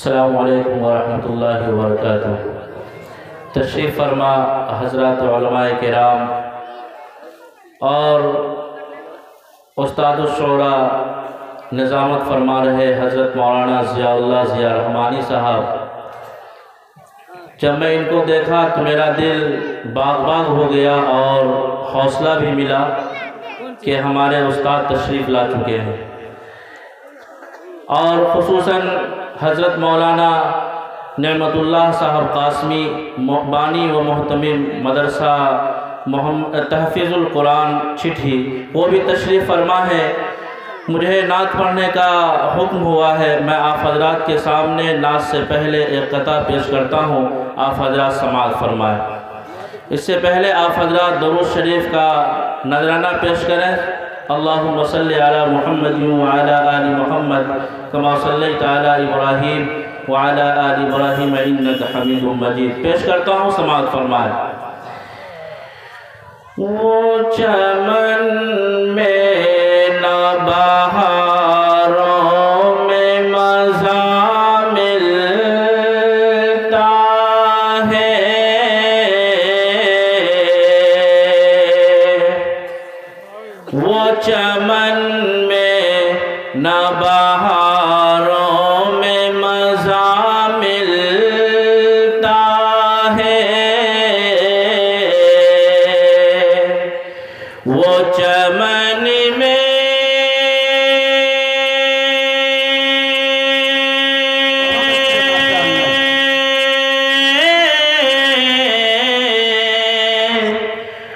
अस्सलामु अलैकुम वरहमतुल्लाहि वबरकातुहू। तशरीफ़ फरमा हज़रात उलमाए किराम और उस्ताद-उश-शुरा निज़ामत फरमा रहे हज़रत मौलाना ज़ियाउल्लाह ज़िया रहमानी साहब। जब मैं इनको देखा तो मेरा दिल बाग-बाग हो गया और हौसला भी मिला कि हमारे उस्ताद तशरीफ़ ला चुके हैं। और ख़ुसूसन हज़रत मौलाना नेमतुल्लाह साहब कासमी बानी व मोहतमिम मदरसा तहफ़ीज़ुल कुरान चिट्ठी, वो भी तशरीफ़ फरमा है। मुझे नात पढ़ने का हुक्म हुआ है। मैं आप हज़रात के सामने नात से पहले एक क़ता पेश करता हूँ, आप हज़रात समाअत फरमाएँ। इससे पहले आप हज़रात दरूद शरीफ का नजराना पेश करें। अल्लाहुम्मा सल्लि अला मुहम्मद व अला आलि मुहम्मद कमा सल्लैता अला इब्राहीम व अला आलि इब्राहीम इन्नका हमीदुम मजीद। पेश करता हूँ, समाअत फरमाएँ। वो चमन में न बहारों में मज़ा मिलता है, वो चमन में न बहारों में मज़ा मिलता है, वो चमन में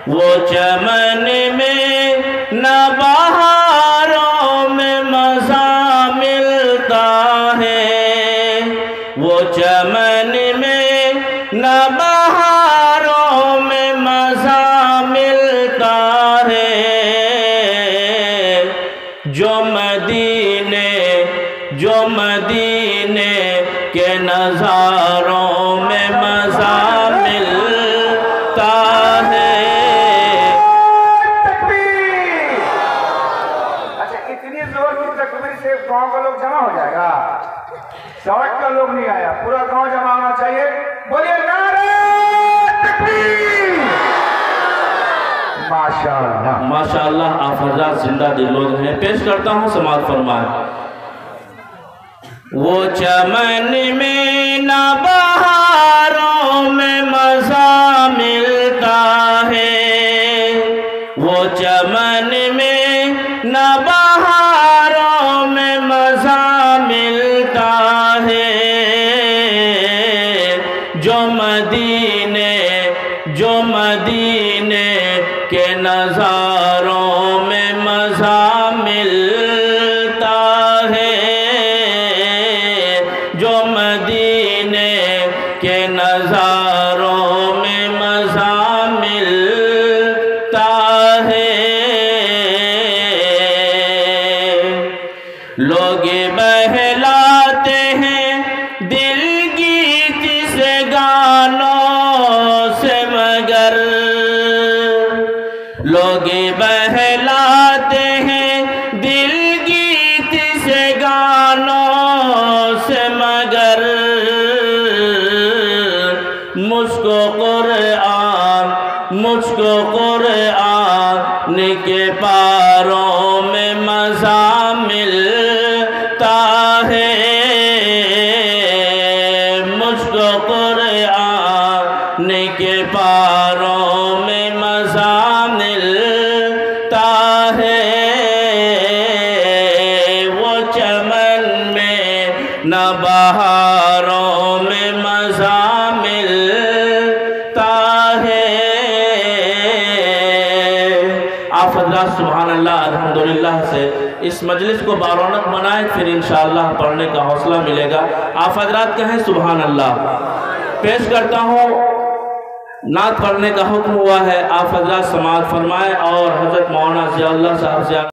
वो चमन में न बहारों में मज़ा मिलता है, वो चमन में न बहारों में मज़ा मिलता है, जो मदीने के नज़ारों में मज़ा मिलता है। गाँव का लोग जमा हो जाएगा, सड़क का लोग नहीं आया, पूरा गांव जमा होना चाहिए। बोलिए नारे तकबीर। माशाअल्लाह माशाअल्लाह, आप हज़रात जिंदा दिल लोग हैं। पेश करता हूँ, समाअत फरमाएं। वो चमन में न बहारों में मज़ा मिलता है, वो चमन में न बहारों में मज़ा मिलता है, जो मदीने के नज़ारों में मज़ा मिलता है, जो मदीने के नज़ारों में मज़ा मिलता है। लोग बहलाते हैं दिल गीत से गानों से, मगर लोग बहलाते हैं दिल गीत से गानों से, मगर मुझको कुरान के पारों में मज़ा मिलता है, मुझको कुरान के पारों में मज़ा मिलता है, वो चमन में न बहारों में मज़ा मिलता है। आप हज़रात सुभान अल्लाह अल्हम्दुलिल्लाह से इस मजलिस को बारौनक बनाए, फिर इंशाअल्लाह पढ़ने का हौसला मिलेगा। आप हज़रात कहें सुभान अल्लाह। पेश करता हूँ, नात पढ़ने का हुक्म हुआ है, आप हज़रात समाअत फरमाएं और हज़रत मौलाना ज़ियाउल्लाह साहब से